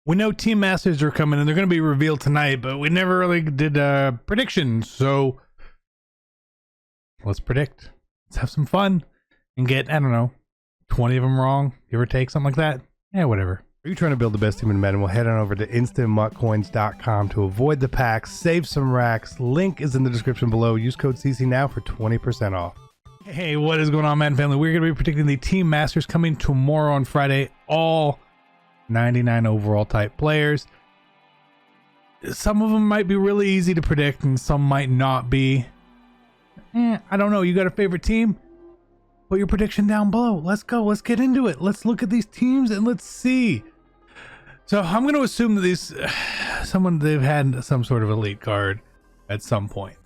We know Team Masters are coming and they're going to be revealed tonight, but we never really did predictions. So let's predict. Let's have some fun and get, I don't know, 20 of them wrong, give or take, something like that. Yeah, whatever. Are you trying to build the best team in Madden? Well, head on over to instantmuckcoins.com to avoid the packs, save some racks. Link is in the description below. Use code CC now for 20% off. Hey, what is going on, Madden family? We're going to be predicting the Team Masters coming tomorrow on Friday. All 99 overall type players. Some of them might be really easy to predict and some might not be. I don't know. You got a favorite team? Put your prediction down below. Let's go. Let's get into it. Let's look at these teams and let's see. So I'm going to assume that they've had some sort of elite card at some point.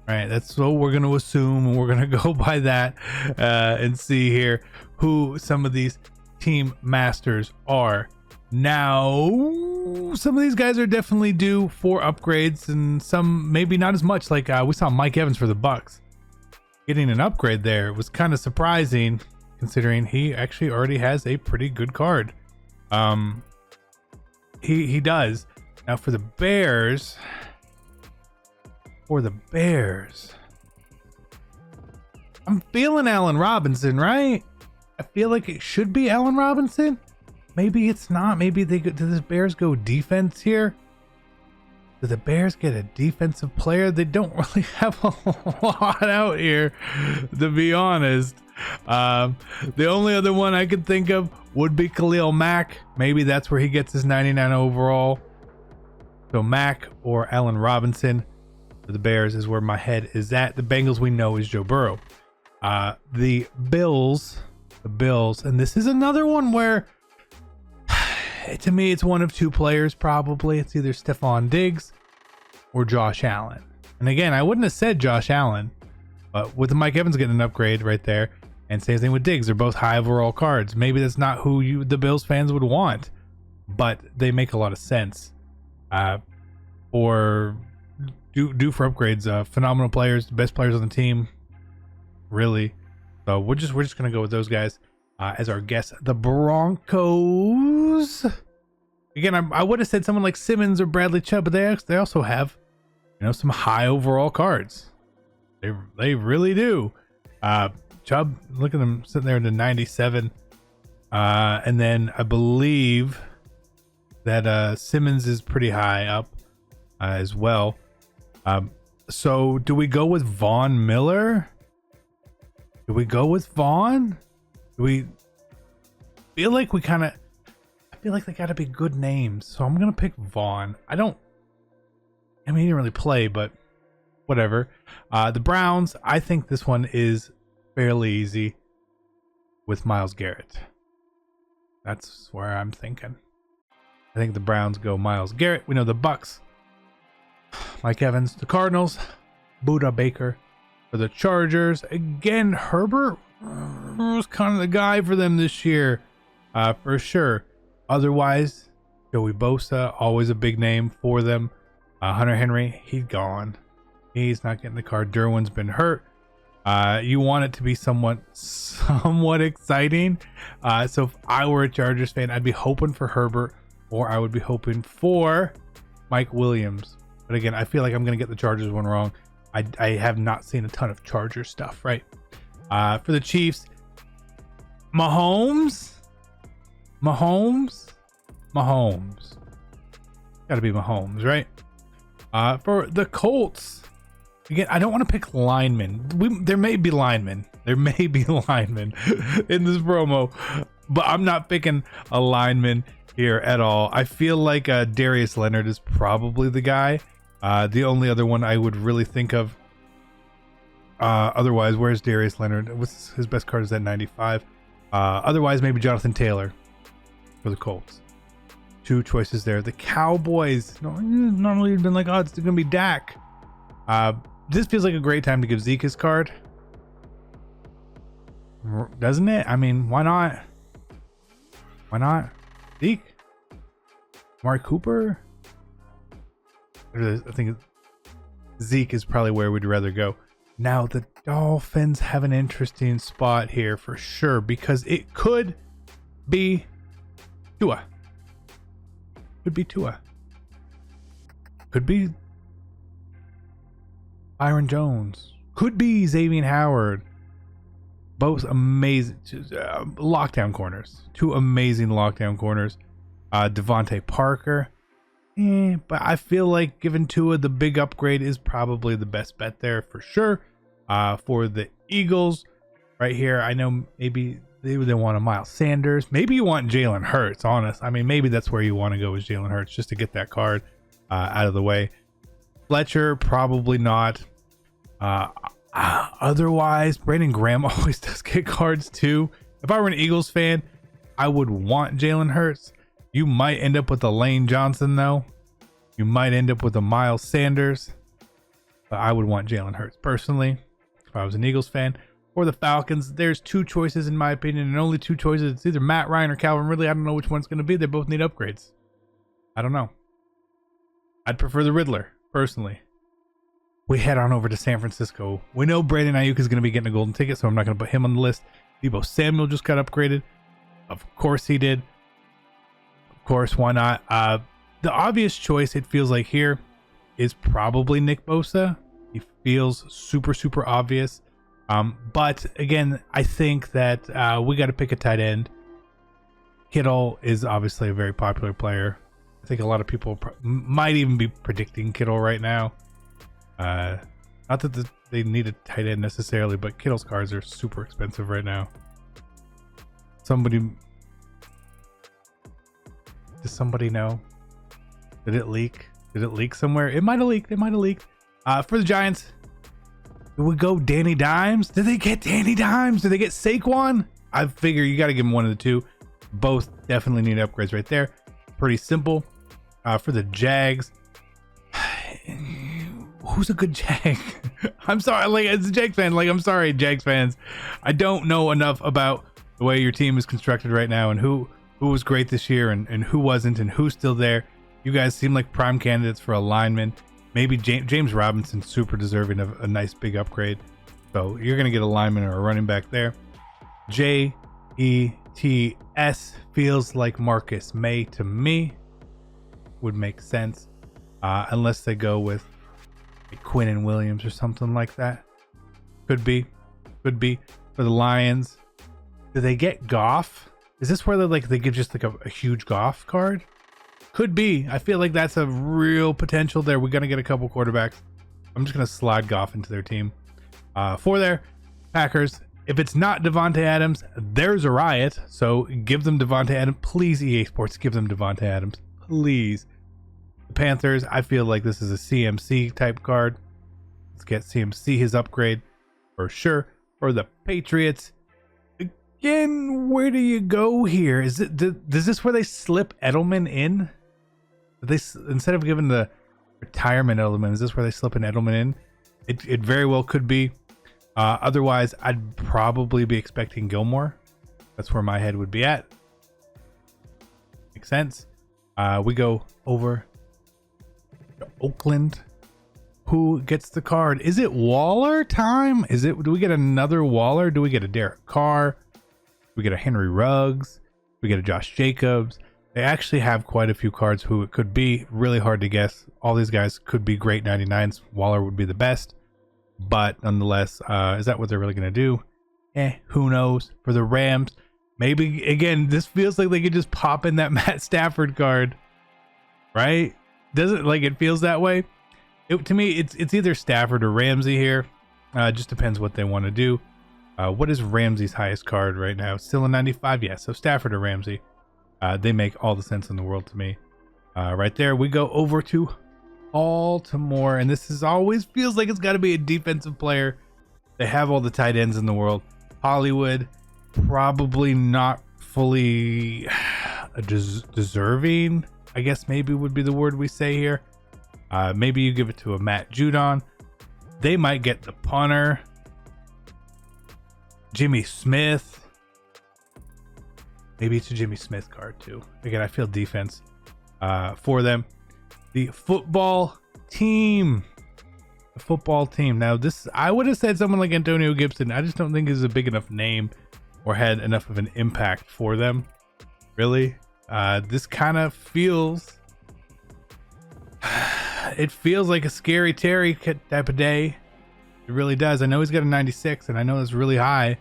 All right, that's what we're going to assume, and we're going to go by that and see here who some of these team masters are. Now, some of these guys are definitely due for upgrades, and some maybe not as much. Like we saw Mike Evans for the Bucks getting an upgrade there. Was kind of surprising considering he actually already has a pretty good card. He does. Now for the Bears. I'm feeling Allen Robinson, right? I feel like it should be Allen Robinson. Maybe it's not. Maybe do the Bears go defense here? Do the Bears get a defensive player? They don't really have a lot out here, to be honest. The only other one I could think of would be Khalil Mack. Maybe that's where he gets his 99 overall. So Mack or Allen Robinson for the Bears is where my head is at. The Bengals we know is Joe Burrow. The Bills, and this is another one where to me it's one of two players probably. It's either Stephon Diggs or Josh Allen. And again, I wouldn't have said Josh Allen, but with Mike Evans getting an upgrade right there, and same thing with Diggs, they're both high overall cards. Maybe that's not who the Bills fans would want, but they make a lot of sense. Or do for upgrades. Phenomenal players, best players on the team, really. So we're just gonna go with those guys as our guess. The Broncos. Again, I would have said someone like Simmons or Bradley Chubb, but they also have, some high overall cards. They really do. Chubb, look at them sitting there in the 97, and then I believe that Simmons is pretty high up as well. So do we go with Von Miller? Do we go with Vaughn? Do we feel like I feel like they gotta be good names, so I'm gonna pick Vaughn. He didn't really play, but whatever. The Browns, I think this one is fairly easy with Myles Garrett. That's where I'm thinking. I think the Browns go Myles Garrett. We know the Bucks, Mike Evans. The Cardinals, Buda Baker. For the Chargers, again, Herbert was kind of the guy for them this year, for sure. Otherwise, Joey Bosa, always a big name for them. Hunter Henry, he's gone. He's not getting the card. Derwin's been hurt. You want it to be somewhat exciting. So if I were a Chargers fan, I'd be hoping for Herbert, or I would be hoping for Mike Williams. But again, I feel like I'm going to get the Chargers one wrong. I have not seen a ton of Charger stuff, right? For the Chiefs, Mahomes. Got to be Mahomes, right? For the Colts, again, I don't want to pick linemen. There may be linemen in this promo, but I'm not picking a lineman here at all. I feel like Darius Leonard is probably the guy. The only other one I would really think of, otherwise, where's Darius Leonard? What's his best card? Is that 95? Otherwise, maybe Jonathan Taylor for the Colts. Two choices there. The Cowboys, normally you've been like, oh, it's going to be Dak. This feels like a great time to give Zeke his card. Doesn't it? Why not? Zeke? Mark Cooper? I think Zeke is probably where we'd rather go. Now the Dolphins have an interesting spot here for sure, because it could be Tua. Could be Tua. Could be Byron Jones. Could be Xavier Howard. Both amazing lockdown corners. Two amazing lockdown corners. Devontae Parker. But I feel like giving Tua the big upgrade is probably the best bet there for sure. For the Eagles, right here, I know maybe they want a Miles Sanders. Maybe you want Jalen Hurts, honest. I mean, maybe that's where you want to go with Jalen Hurts just to get that card out of the way. Fletcher, probably not. Otherwise, Brandon Graham always does get cards too. If I were an Eagles fan, I would want Jalen Hurts. You might end up with a Lane Johnson though. You might end up with a Miles Sanders. But I would want Jalen Hurts personally if I was an Eagles fan. For the Falcons, there's two choices in my opinion, and only two choices. It's either Matt Ryan or Calvin Ridley. I don't know which one's going to be. They both need upgrades. I don't know. I'd prefer the Riddler personally. We head on over to San Francisco. We know Brandon Ayuk is going to be getting a golden ticket, so I'm not going to put him on the list. Deebo Samuel just got upgraded. Of course he did. Of course, why not? The obvious choice, it feels like here, is probably Nick Bosa. He feels super, super obvious. But again, I think that we got to pick a tight end. Kittle is obviously a very popular player. I think a lot of people might even be predicting Kittle right now. Not that they need a tight end necessarily, but Kittle's cards are super expensive right now. Does somebody know? Did it leak? Did it leak somewhere? It might have leaked. It might have leaked. For the Giants, do we go Danny Dimes? Did they get Danny Dimes? Did they get Saquon? I figure you got to give them one of the two. Both definitely need upgrades right there. Pretty simple. For the Jags, who's a good Jag? I'm sorry, like as a Jags fan, like I'm sorry, Jags fans. I don't know enough about the way your team is constructed right now and who was great this year and who wasn't and who's still there. You guys seem like prime candidates for a lineman. Maybe James Robinson's super deserving of a nice big upgrade. So you're going to get a lineman or a running back there. JETS feels like Marcus May to me. Would make sense. Unless they go with Quinn and Williams or something like that. Could be. For the Lions, do they get Goff? Is this where they give just like a huge Goff card? Could be. I feel like that's a real potential there. We're gonna get a couple quarterbacks. I'm just gonna slide Goff into their team. For their Packers, if it's not Devontae Adams, there's a riot. So give them Devontae Adams, please. EA Sports, give them Devontae Adams, please. The Panthers, I feel like this is a CMC type card. Let's get CMC his upgrade for sure. For the Patriots, again, where do you go here? Is this where they slip Edelman in? Instead of giving the retirement Edelman, is this where they slip an Edelman in? It very well could be. Otherwise, I'd probably be expecting Gilmore. That's where my head would be at. Makes sense. We go over to Oakland. Who gets the card? Is it Waller time? Do we get another Waller? Do we get a Derek Carr? Do we get a Henry Ruggs? Do we get a Josh Jacobs? They actually have quite a few cards who it could be really hard to guess. All these guys could be great 99s. Waller would be the best. But nonetheless, is that what they're really going to do? Who knows? For the Rams, maybe, again, this feels like they could just pop in that Matt Stafford card. Right? Doesn't like it feels that way? To me, it's either Stafford or Ramsey here. Just depends what they want to do. What is Ramsey's highest card right now? Still a 95? Yeah, so Stafford or Ramsey. They make all the sense in the world to me. Right there, we go over to Baltimore, and this is always feels like it's got to be a defensive player. They have all the tight ends in the world. Hollywood, probably not fully deserving, I guess maybe would be the word we say here. Maybe you give it to a Matt Judon. They might get the punter. Jimmy Smith. Maybe it's a Jimmy Smith card too. Again, I feel defense for them. The football team. Now, this, I would have said someone like Antonio Gibson. I just don't think is a big enough name or had enough of an impact for them. Really. This kind of feels It feels like a scary Terry type of day. It really does. I know he's got a 96, and I know it's really high,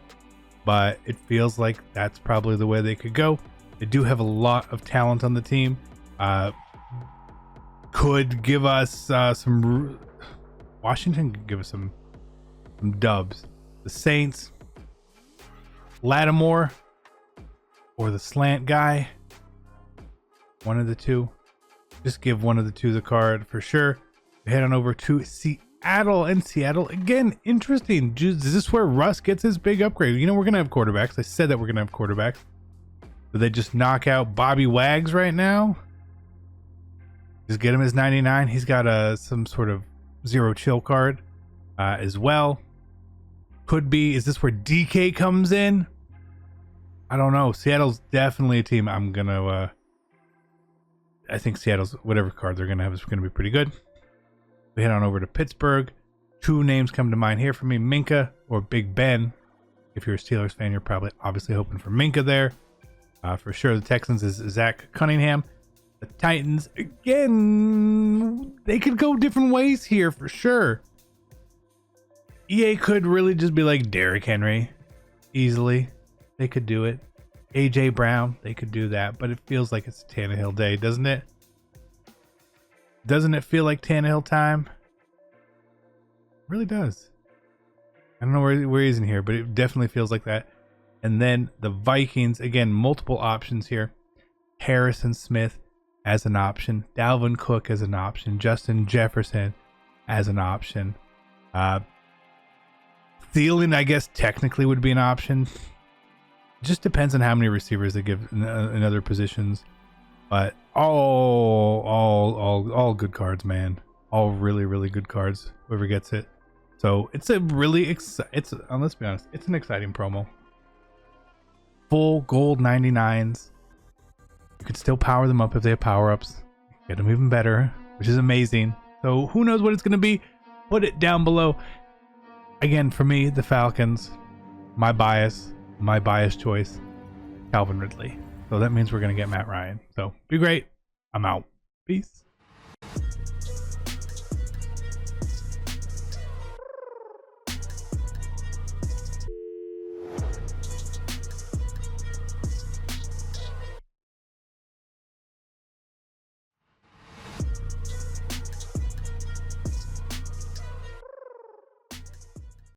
but it feels like that's probably the way they could go. They do have a lot of talent on the team. Could give us some. Washington could give us some dubs. The Saints, Lattimore, or the slant guy. One of the two. Just give one of the two the card for sure. We head on over to Seattle, and Seattle again. Interesting. Is this where Russ gets his big upgrade? You know, we're gonna have quarterbacks. I said that we're gonna have quarterbacks. Do they just knock out Bobby Wags right now? Just get him his 99. He's got some sort of zero chill card as well. Could be. Is this where DK comes in? I don't know. Seattle's definitely a team I'm gonna. I think Seattle's whatever card they're gonna have is gonna be pretty good. We head on over to Pittsburgh. Two names come to mind here for me: Minka or Big Ben. If you're a Steelers fan, you're probably obviously hoping for Minka there. For sure, the Texans is Zach Cunningham. The Titans, again, they could go different ways here for sure. EA could really just be like Derrick Henry. Easily. They could do it. AJ Brown, they could do that, but it feels like it's a Tannehill day, doesn't it? Doesn't it feel like Tannehill time? It really does. I don't know where he's in here, but it definitely feels like that. And then the Vikings, again, multiple options here. Harrison Smith as an option. Dalvin Cook as an option. Justin Jefferson as an option. Thielen, I guess, technically would be an option. It just depends on how many receivers they give in other positions. But all good cards, man. All really, really good cards. Whoever gets it. So it's a really let's be honest, it's an exciting promo. Full gold 99s. You could still power them up if they have power-ups. Get them even better, which is amazing. So who knows what it's going to be? Put it down below. Again, for me, the Falcons, my bias choice, Calvin Ridley. So that means we're going to get Matt Ryan. So be great. I'm out. Peace.